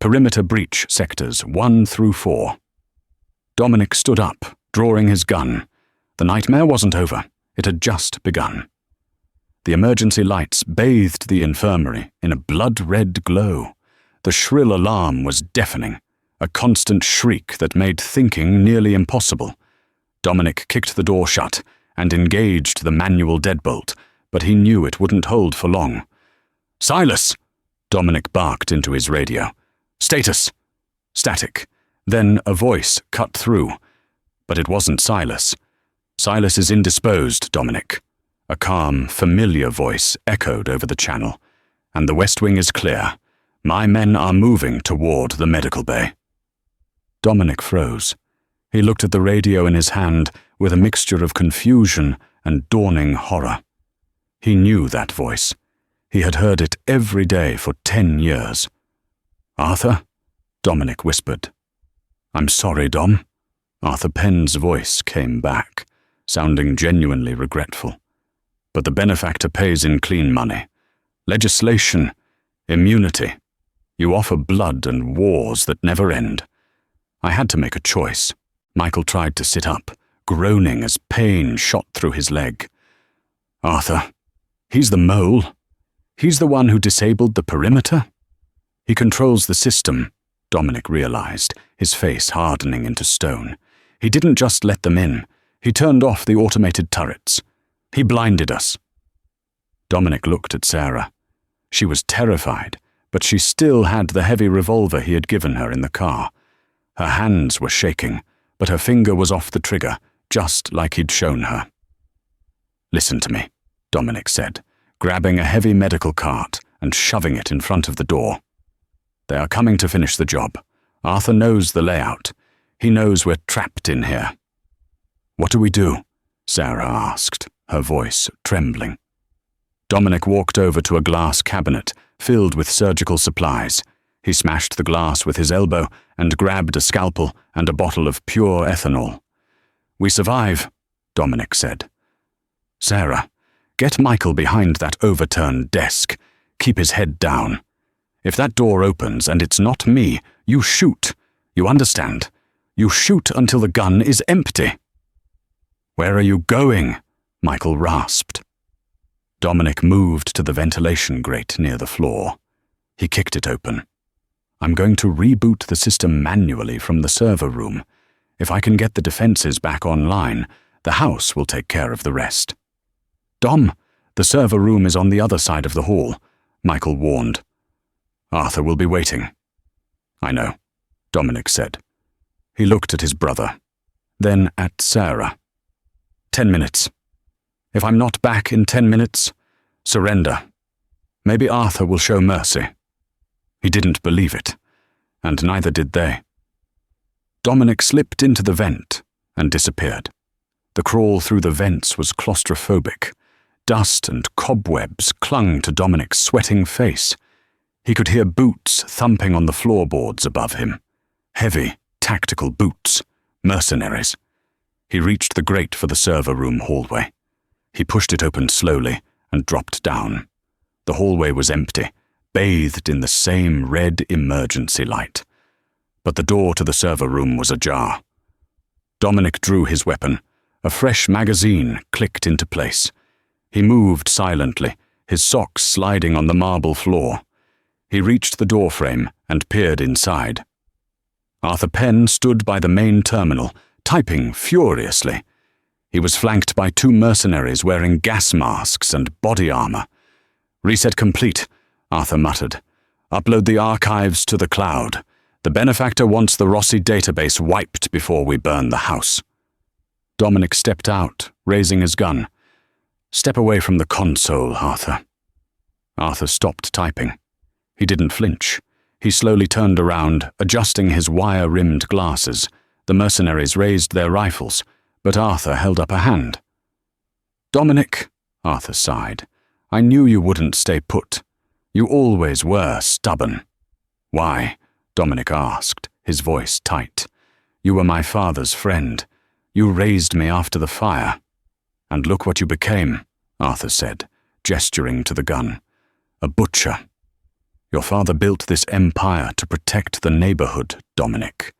Perimeter breach sectors 1 through 4. Dominic stood up, drawing his gun. The nightmare wasn't over. It had just begun. The emergency lights bathed the infirmary in a blood-red glow. The shrill alarm was deafening, a constant shriek that made thinking nearly impossible. Dominic kicked the door shut and engaged the manual deadbolt, but he knew it wouldn't hold for long. "Silas!" Dominic barked into his radio. "Status!" Static. Then a voice cut through. But it wasn't Silas. "Silas is indisposed, Dominic." A calm, familiar voice echoed over the channel. "And the West Wing is clear. My men are moving toward the medical bay." Dominic froze. He looked at the radio in his hand with a mixture of confusion and dawning horror. He knew that voice. He had heard it every day for 10 years. "Arthur?" Dominic whispered. "I'm sorry, Dom." Arthur Penn's voice came back, sounding genuinely regretful. "But the benefactor pays in clean money. Legislation, immunity. You offer blood and wars that never end. I had to make a choice." Michael tried to sit up, groaning as pain shot through his leg. "Arthur, he's the mole. He's the one who disabled the perimeter. He controls the system," Dominic realized, his face hardening into stone. "He didn't just let them in. He turned off the automated turrets. He blinded us." Dominic looked at Sarah. She was terrified, but she still had the heavy revolver he had given her in the car. Her hands were shaking, but her finger was off the trigger, just like he'd shown her. "Listen to me," Dominic said, grabbing a heavy medical cart and shoving it in front of the door. "They are coming to finish the job. Arthur knows the layout. He knows we're trapped in here." "What do we do?" Sarah asked, her voice trembling. Dominic walked over to a glass cabinet filled with surgical supplies. He smashed the glass with his elbow and grabbed a scalpel and a bottle of pure ethanol. "We survive," Dominic said. "Sarah, get Michael behind that overturned desk. Keep his head down. If that door opens and it's not me, you shoot. You understand? You shoot until the gun is empty." "Where are you going?" Michael rasped. Dominic moved to the ventilation grate near the floor. He kicked it open. "I'm going to reboot the system manually from the server room. If I can get the defenses back online, the house will take care of the rest." "Dom, the server room is on the other side of the hall," Michael warned. "Arthur will be waiting." "I know," Dominic said. He looked at his brother, then at Sarah. 10 minutes. If I'm not back in 10 minutes, surrender. Maybe Arthur will show mercy." He didn't believe it, and neither did they. Dominic slipped into the vent and disappeared. The crawl through the vents was claustrophobic. Dust and cobwebs clung to Dominic's sweating face. He could hear boots thumping on the floorboards above him. Heavy, tactical boots. Mercenaries. He reached the grate for the server room hallway. He pushed it open slowly and dropped down. The hallway was empty, bathed in the same red emergency light. But the door to the server room was ajar. Dominic drew his weapon. A fresh magazine clicked into place. He moved silently, his socks sliding on the marble floor. He reached the doorframe and peered inside. Arthur Penn stood by the main terminal, typing furiously. He was flanked by 2 mercenaries wearing gas masks and body armor. "Reset complete," Arthur muttered. "Upload the archives to the cloud. The benefactor wants the Rossi database wiped before we burn the house." Dominic stepped out, raising his gun. "Step away from the console, Arthur." Arthur stopped typing. He didn't flinch. He slowly turned around, adjusting his wire-rimmed glasses. The mercenaries raised their rifles, but Arthur held up a hand. "Dominic," Arthur sighed, "I knew you wouldn't stay put. You always were stubborn." "Why?" Dominic asked, his voice tight. "You were my father's friend. You raised me after the fire." "And look what you became," Arthur said, gesturing to the gun. "A butcher." "Your father built this empire to protect the neighborhood, Dominic.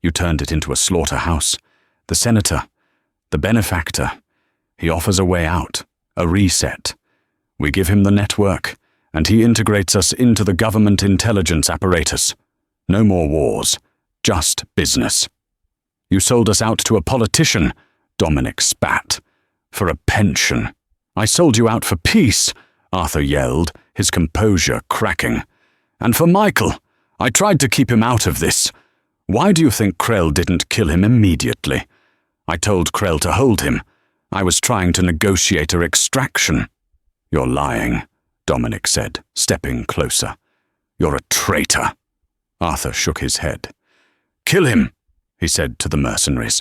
You turned it into a slaughterhouse. The senator, the benefactor, he offers a way out, a reset. We give him the network, and he integrates us into the government intelligence apparatus. No more wars, just business." "You sold us out to a politician," Dominic spat. "For a pension." "I sold you out for peace," Arthur yelled, his composure cracking. "And for Michael, I tried to keep him out of this. Why do you think Krell didn't kill him immediately? I told Krell to hold him. I was trying to negotiate a extraction." "You're lying," Dominic said, stepping closer. "You're a traitor." Arthur shook his head. "Kill him," he said to the mercenaries.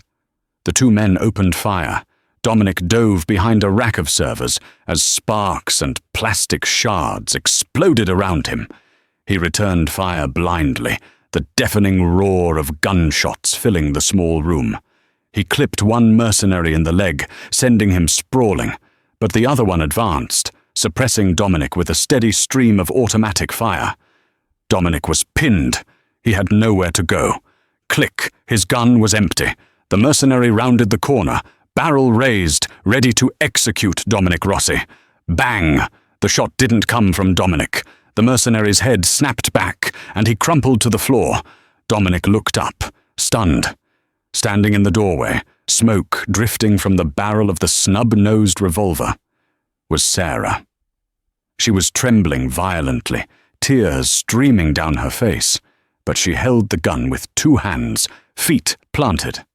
The 2 men opened fire. Dominic dove behind a rack of servers as sparks and plastic shards exploded around him. He returned fire blindly, the deafening roar of gunshots filling the small room. He clipped 1 mercenary in the leg, sending him sprawling, but the other one advanced, suppressing Dominic with a steady stream of automatic fire. Dominic was pinned. He had nowhere to go. Click, his gun was empty. The mercenary rounded the corner, barrel raised, ready to execute Dominic Rossi. Bang! The shot didn't come from Dominic. The mercenary's head snapped back, and he crumpled to the floor. Dominic looked up, stunned. Standing in the doorway, smoke drifting from the barrel of the snub-nosed revolver, was Sarah. She was trembling violently, tears streaming down her face, but she held the gun with 2 hands, feet planted.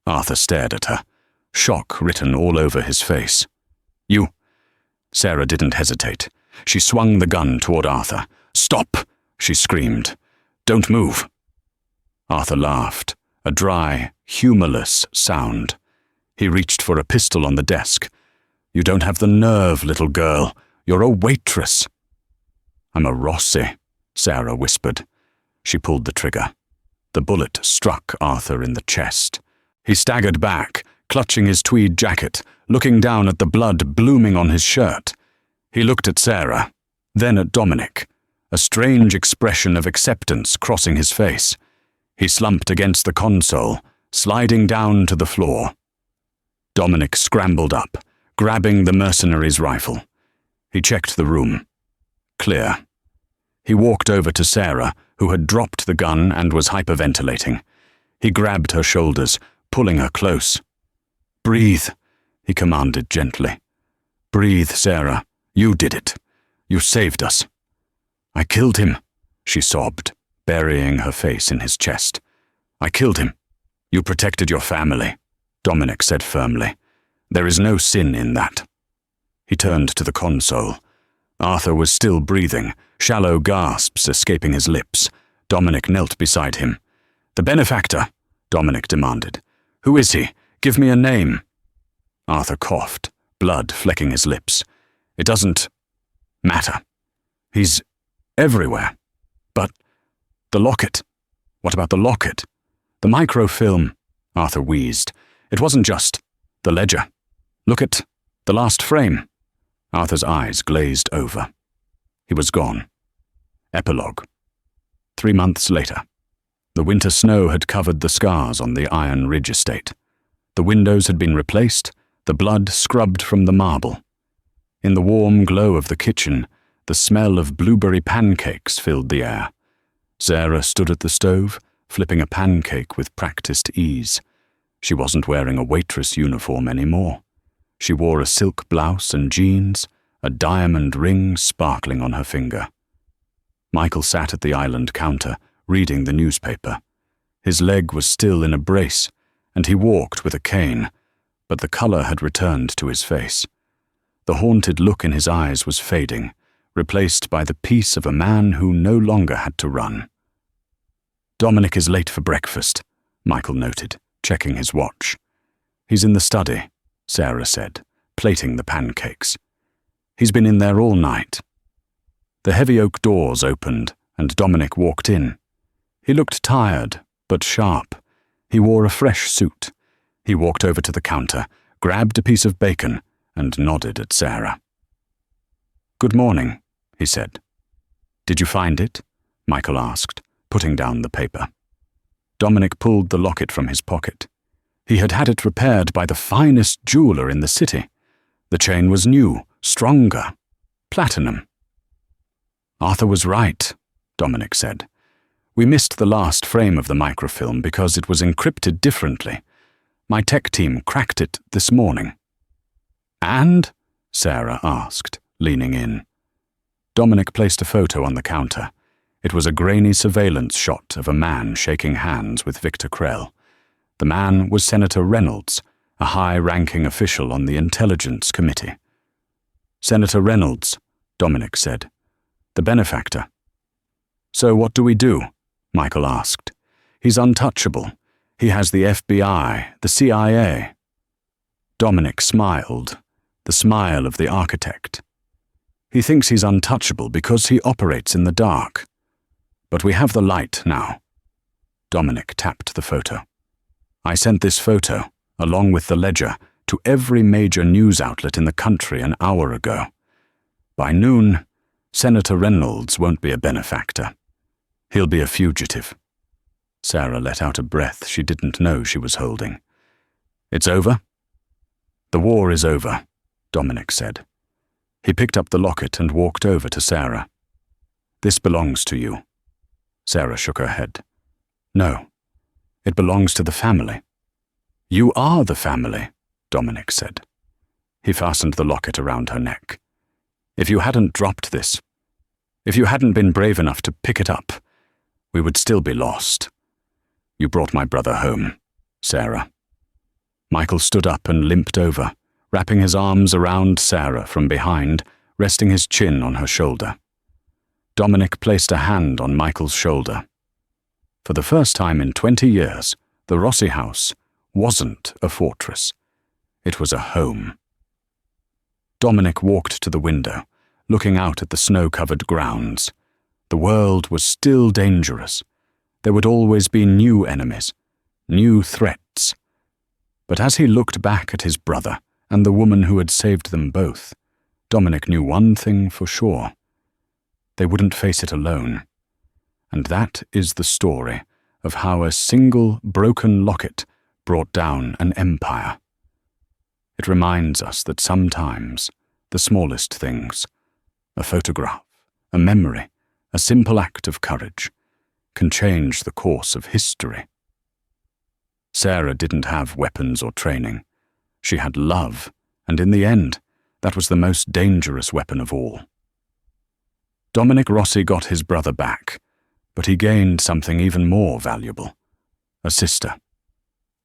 Arthur stared at her, shock written all over his face. "You—" Sarah didn't hesitate. She swung the gun toward Arthur. "Stop!" she screamed. "Don't move." Arthur laughed, a dry, humorless sound. He reached for a pistol on the desk. "You don't have the nerve, little girl. You're a waitress." "I'm a Rossi," Sarah whispered. She pulled the trigger. The bullet struck Arthur in the chest. He staggered back, clutching his tweed jacket, looking down at the blood blooming on his shirt. He looked at Sarah, then at Dominic, a strange expression of acceptance crossing his face. He slumped against the console, sliding down to the floor. Dominic scrambled up, grabbing the mercenary's rifle. He checked the room. Clear. He walked over to Sarah, who had dropped the gun and was hyperventilating. He grabbed her shoulders, pulling her close. "Breathe," he commanded gently. "Breathe, Sarah. You did it. You saved us." "I killed him," she sobbed, burying her face in his chest. "I killed him. You protected your family," Dominic said firmly. "There is no sin in that." He turned to the console. Arthur was still breathing, shallow gasps escaping his lips. Dominic knelt beside him. "The benefactor," Dominic demanded. "Who is he? Give me a name." Arthur coughed, blood flecking his lips. "It doesn't matter. He's everywhere. But the locket. What about the locket? The microfilm," Arthur wheezed. "It wasn't just the ledger. Look at the last frame." Arthur's eyes glazed over. He was gone. Epilogue. 3 months later. The winter snow had covered the scars on the Iron Ridge estate. The windows had been replaced, the blood scrubbed from the marble. In the warm glow of the kitchen, the smell of blueberry pancakes filled the air. Sarah stood at the stove, flipping a pancake with practiced ease. She wasn't wearing a waitress uniform anymore. She wore a silk blouse and jeans, a diamond ring sparkling on her finger. Michael sat at the island counter, reading the newspaper. His leg was still in a brace, and he walked with a cane, but the color had returned to his face. The haunted look in his eyes was fading, replaced by the peace of a man who no longer had to run. "Dominic is late for breakfast," Michael noted, checking his watch. "He's in the study," Sarah said, plating the pancakes. "He's been in there all night." The heavy oak doors opened, and Dominic walked in. He looked tired, but sharp. He wore a fresh suit. He walked over to the counter, grabbed a piece of bacon, and nodded at Sarah. "Good morning," he said. "Did you find it?" Michael asked, putting down the paper. Dominic pulled the locket from his pocket. He had had it repaired by the finest jeweler in the city. The chain was new, stronger, platinum. "Arthur was right," Dominic said. "We missed the last frame of the microfilm because it was encrypted differently. My tech team cracked it this morning." "And?" Sarah asked, leaning in. Dominic placed a photo on the counter. It was a grainy surveillance shot of a man shaking hands with Victor Krell. The man was Senator Reynolds, a high-ranking official on the Intelligence Committee. "Senator Reynolds," Dominic said. "The benefactor." "So what do we do?" Michael asked. "He's untouchable. He has the FBI, the CIA." Dominic smiled, the smile of the architect. "He thinks he's untouchable because he operates in the dark. But we have the light now." Dominic tapped the photo. "I sent this photo, along with the ledger, to every major news outlet in the country an hour ago. By noon, Senator Reynolds won't be a benefactor. He'll be a fugitive." Sarah let out a breath she didn't know she was holding. "It's over?" "The war is over," Dominic said. He picked up the locket and walked over to Sarah. "This belongs to you." Sarah shook her head. "No, it belongs to the family." "You are the family," Dominic said. He fastened the locket around her neck. If you hadn't dropped this, if you hadn't been brave enough to pick it up, we would still be lost. You brought my brother home, Sarah." Michael stood up and limped over, wrapping his arms around Sarah from behind, resting his chin on her shoulder. Dominic placed a hand on Michael's shoulder. For the first time in 20 years, the Rossi house wasn't a fortress. It was a home. Dominic walked to the window, looking out at the snow-covered grounds. The world was still dangerous. There would always be new enemies, new threats. But as he looked back at his brother and the woman who had saved them both, Dominic knew one thing for sure. They wouldn't face it alone. And that is the story of how a single broken locket brought down an empire. It reminds us that sometimes the smallest things, a photograph, a memory, a simple act of courage, can change the course of history. Sarah didn't have weapons or training. She had love, and in the end, that was the most dangerous weapon of all. Dominic Rossi got his brother back, but he gained something even more valuable: a sister.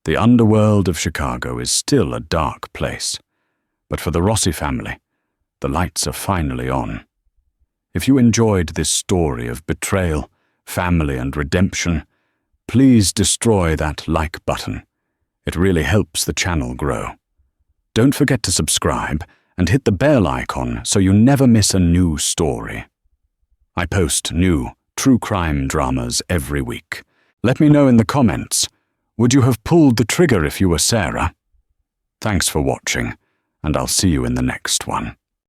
The underworld of Chicago is still a dark place, but for the Rossi family, the lights are finally on. If you enjoyed this story of betrayal, family, and redemption, please destroy that like button. It really helps the channel grow. Don't forget to subscribe and hit the bell icon so you never miss a new story. I post new true crime dramas every week. Let me know in the comments, would you have pulled the trigger if you were Sarah? Thanks for watching, and I'll see you in the next one.